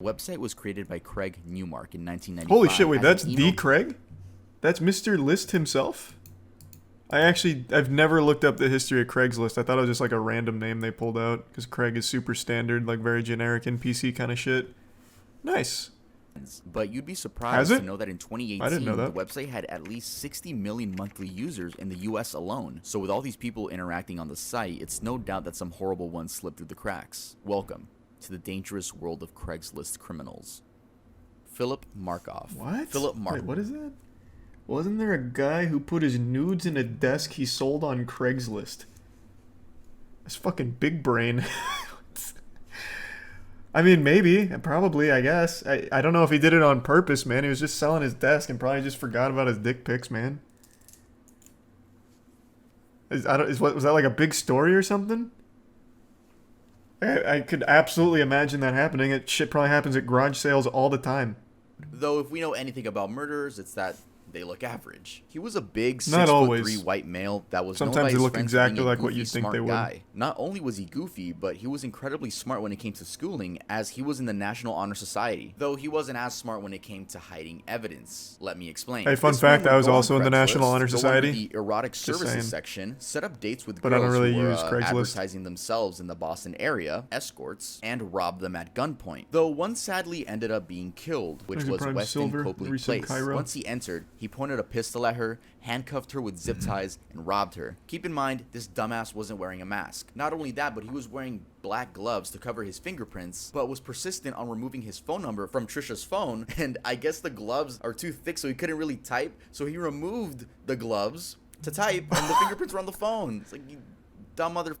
The website was created by Craig Newmark in 1995. Holy shit, wait, as that's an the email- Craig? That's Mr. List himself? I've never looked up the history of Craigslist. I thought it was just like a random name they pulled out because Craig is super standard, like very generic NPC kind of shit. Nice. But you'd be Has surprised it? to know that in 2018, I didn't know the that. website had at least 60 million monthly users in the US alone. So with all these people interacting on the site, it's no doubt that some horrible ones slipped through the cracks. Welcome to the dangerous world of Craigslist criminals. Philip Markoff. What? Philip Wait, Markoff. what is that? Wasn't there a guy who put his nudes in a desk he sold on Craigslist? That's fucking big brain. I mean, maybe. Probably, I guess. I don't know if he did it on purpose, man. He was just selling his desk and probably just forgot about his dick pics, man. Was that like a big story or something? I could absolutely imagine that happening. It shit probably happens at garage sales all the time. Though if we know anything about murderers, it's that they look average. He was a big Not 6'3" always. white male that was Sometimes known by they his look friends for exactly being a like what goofy, you'd think smart they would. guy. Not only was he goofy, but he was incredibly smart when it came to schooling, as he was in the National Honor Society. Though he wasn't as smart when it came to hiding evidence. Let me explain. Hey, fun This fact, man I would was go on also in the Craigslist, National Honor go under Society. the erotic Just services saying. section, set up dates with But I girls don't really who were use Craigslist. advertising themselves in the Boston area, escorts, and rob them at gunpoint. Though one sadly ended up being killed, which There's a was Prime Weston Silver, Copley recent Place. Cairo. Once he entered, he pointed a pistol at her, handcuffed her with zip ties, and robbed her. Keep in mind, this dumbass wasn't wearing a mask. Not only that, but he was wearing black gloves to cover his fingerprints, but was persistent on removing his phone number from Trisha's phone, and I guess the gloves are too thick so he couldn't really type, so he removed the gloves to type, and the fingerprints were on the phone. It's like, you dumb mother...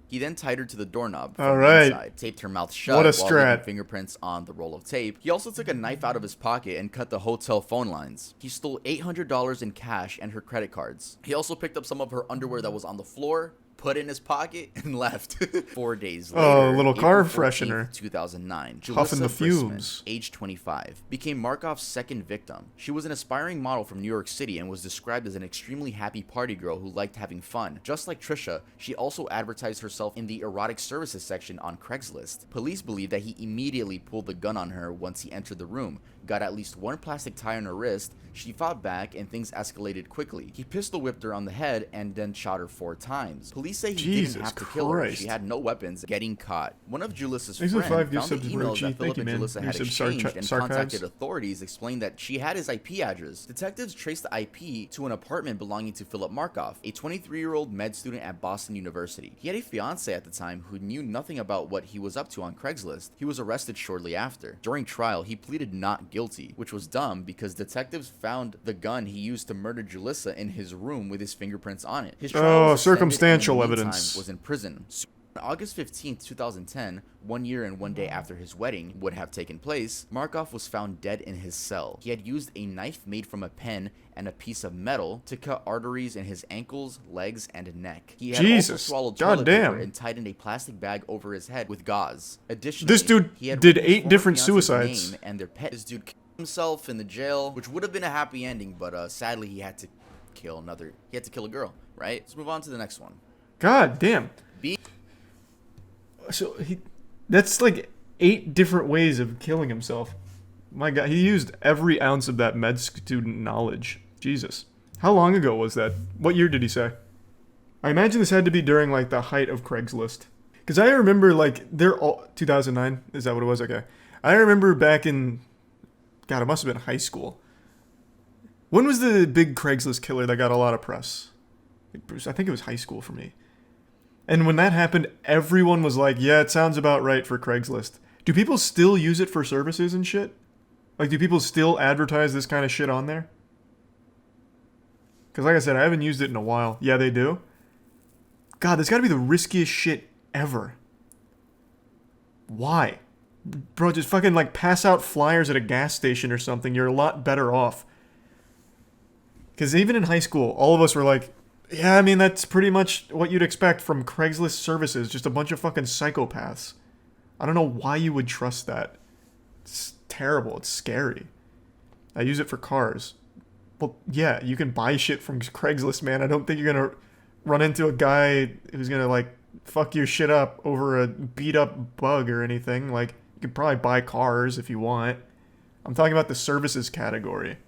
He then tied her to the doorknob from All the right. inside, taped her mouth shut What a while leaving strat. fingerprints on the roll of tape. He also took a knife out of his pocket and cut the hotel phone lines. He stole $800 in cash and her credit cards. He also picked up some of her underwear that was on the floor, put it in his pocket, and left. 4 days later, Oh, a little car April 14th, freshener. 2009, Huffing the Julissa Brisman, fumes. age 25, became Markoff's second victim. She was an aspiring model from New York City and was described as an extremely happy party girl who liked having fun. Just like Trisha, she also advertised herself in the erotic services section on Craigslist. Police believe that he immediately pulled the gun on her once he entered the room, got at least one plastic tie on her wrist. She fought back and things escalated quickly. He pistol whipped her on the head and then shot her 4 times. Police say he Jesus didn't have to kill her. Christ. She had no weapons. Getting caught. One of Julissa's Thanks for friends 5 found the gifts subs, emails Rochi. that Philip Thank you, and man. Julissa had Here's some exchanged and sarcasms. contacted authorities, explained that she had his IP address. Detectives traced the IP to an apartment belonging to Philip Markoff, a 23-year-old med student at Boston University. He had a fiance at the time who knew nothing about what he was up to on Craigslist. He was arrested shortly after. During trial, he pleaded not guilty, which was dumb because detectives found the gun he used to murder Julissa in his room with his fingerprints on it. His trial was suspended, and in the circumstantial meantime evidence. was in prison. On August 15th, 2010, 1 year and 1 day after his wedding would have taken place, Markoff was found dead in his cell. He had used a knife made from a pen and a piece of metal to cut arteries in his ankles, legs, and neck. He had also Jesus. swallowed toilet Goddamn. paper and tied in a plastic bag over his head with gauze. Additionally, This dude he had did written his 8 former different fiance's suicides. name and their pet. This dude killed himself in the jail, which would have been a happy ending, but sadly he had to kill a girl, right? Let's move on to the next one. God damn. B. So that's like 8 different ways of killing himself. My God, he used every ounce of that med student knowledge. Jesus. How long ago was that? What year did he say? I imagine this had to be during like the height of Craigslist. Because I remember like they're all 2009. Is that what it was? Okay. I remember back in, God, it must have been high school. When was the big Craigslist killer that got a lot of press? I think it was high school for me. And when that happened, everyone was like, yeah, it sounds about right for Craigslist. Do people still use it for services and shit? Like, do people still advertise this kind of shit on there? Because like I said, I haven't used it in a while. Yeah, they do? God, that's got to be the riskiest shit ever. Why? Bro, just fucking like pass out flyers at a gas station or something. You're a lot better off. Because even in high school, all of us were like, yeah, I mean, that's pretty much what you'd expect from Craigslist services. Just a bunch of fucking psychopaths. I don't know why you would trust that. It's terrible. It's scary. I use it for cars. Well, yeah, you can buy shit from Craigslist, man. I don't think you're going to run into a guy who's going to, like, fuck your shit up over a beat-up bug or anything. Like, you could probably buy cars if you want. I'm talking about the services category.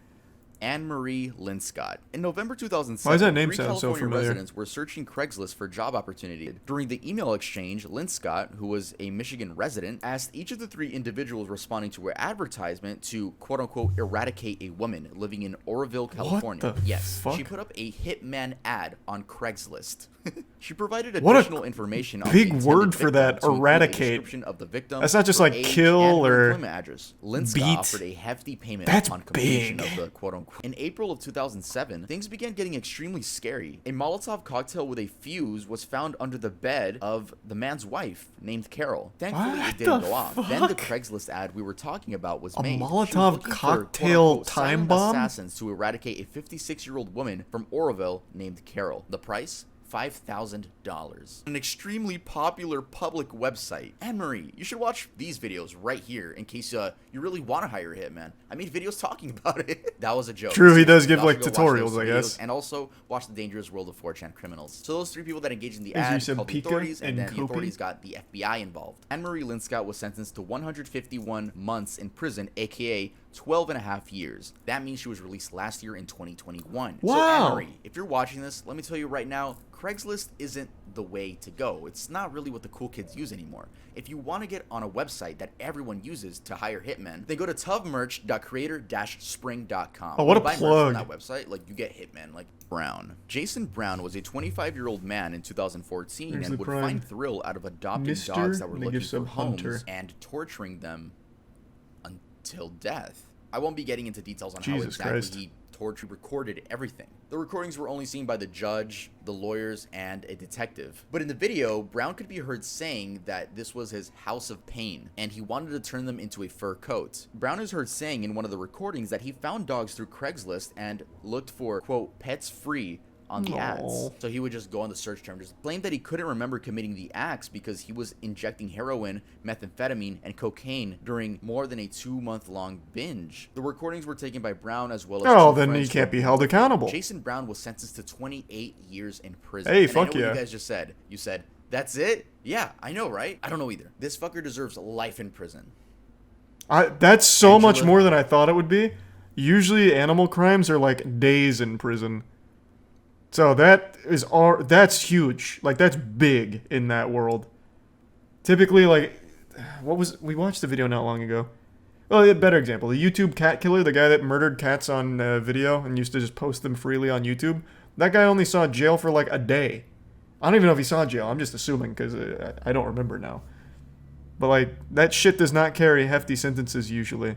Anne-Marie Linscott. In November 2007, Why does that name three sound so California familiar? residents were searching Craigslist for job opportunity. During the email exchange, Linscott, who was a Michigan resident, asked each of the three individuals responding to her advertisement to quote-unquote eradicate a woman living in Oroville, California. the Yes, fuck? she put up a hitman ad on Craigslist. She provided What a additional information on big the intended word for victim that, to include a eradicate. description of the victim, That's not just her like age, kill and her or employment address. Linscott beat. offered a hefty payment That's upon completion big. of the quote-unquote. In April of 2007, things began getting extremely scary. A Molotov cocktail with a fuse was found under the bed of the man's wife, named Carol. Thankfully, What it didn't the go off. Then the fuck? Craigslist ad we were talking about was A made. She was Molotov looking for, cocktail quote-unquote, time silent bomb? assassins to eradicate a 56-year-old woman from Oroville named Carol. The price? $5,000. An extremely popular public website. Anne-Marie, you should watch these videos right here in case you really want to hire a hitman. I made videos talking about it. That was a joke. True, he does give Y'all like should go watch tutorials, those I videos guess. And also watch The Dangerous World of 4chan Criminals. So those three people that engaged in the As you ad said, called the Pika authorities, and and then the Kopi? authorities got the FBI involved. Anne-Marie Linscott was sentenced to 151 months in prison, aka 12 and a half years. That means she was released last year in 2021. So Wow. Anne-Marie, if you're watching this, let me tell you right now, Craigslist isn't the way to go. It's not really what the cool kids use anymore. If you want to get on a website that everyone uses to hire hitmen, then go to tuvmerch.creator-spring.com. Oh, what a When you buy merch plug. from that website, like you get hitmen, like Brown. Jason Brown was a 25-year-old man in 2014 There's and the would crime. find thrill out of adopting Mr. dogs that were and they looking give for sub Hunter. homes and torturing them until death. I won't be getting into details on how Jesus exactly Christ. he recorded everything. The recordings were only seen by the judge, the lawyers, and a detective. But in the video, Brown could be heard saying that this was his house of pain, and he wanted to turn them into a fur coat. Brown is heard saying in one of the recordings that he found dogs through Craigslist and looked for, quote, pets free on the ads. Aw. So he would just go on the search term, just claim that he couldn't remember committing the acts because he was injecting heroin, methamphetamine, and cocaine during more than a 2-month-long binge. The recordings were taken by Brown as well as Oh, two then friends he can't who- be held accountable. Jason Brown was sentenced to 28 years in prison. Hey, And fuck I know yeah. what you guys just said. You said, that's it? Yeah, I know, right? I don't know either. This fucker deserves life in prison. That's so much Angela- more than I thought it would be. Usually animal crimes are like days in prison. So that's huge. Like that's big in that world. Typically like we watched the video not long ago. Well, a better example, the YouTube cat killer, the guy that murdered cats on video and used to just post them freely on YouTube. That guy only saw jail for like a day. I don't even know if he saw jail. I'm just assuming because I don't remember now. But like that shit does not carry hefty sentences usually.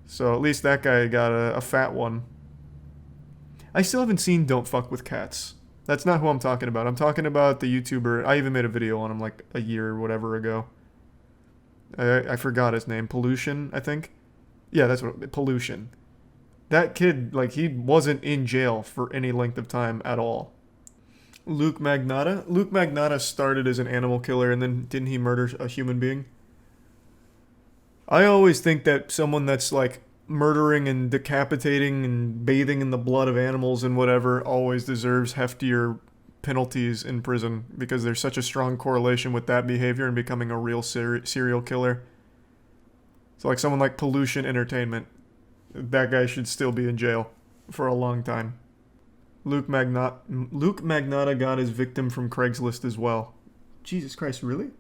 So at least that guy got a fat one. I still haven't seen Don't Fuck With Cats. That's not who I'm talking about. I'm talking about the YouTuber. I even made a video on him like a year or whatever ago. I forgot his name. Pollution, I think. Yeah, that's what. Pollution. That kid, like, he wasn't in jail for any length of time at all. Luke Magnata? Luke Magnata started as an animal killer and then didn't he murder a human being? I always think that someone that's like murdering and decapitating and bathing in the blood of animals and whatever always deserves heftier penalties in prison because there's such a strong correlation with that behavior and becoming a real serial killer. So like someone like Pollution Entertainment, that guy should still be in jail for a long time. Luke Magnata got his victim from Craigslist as well. Jesus Christ, really?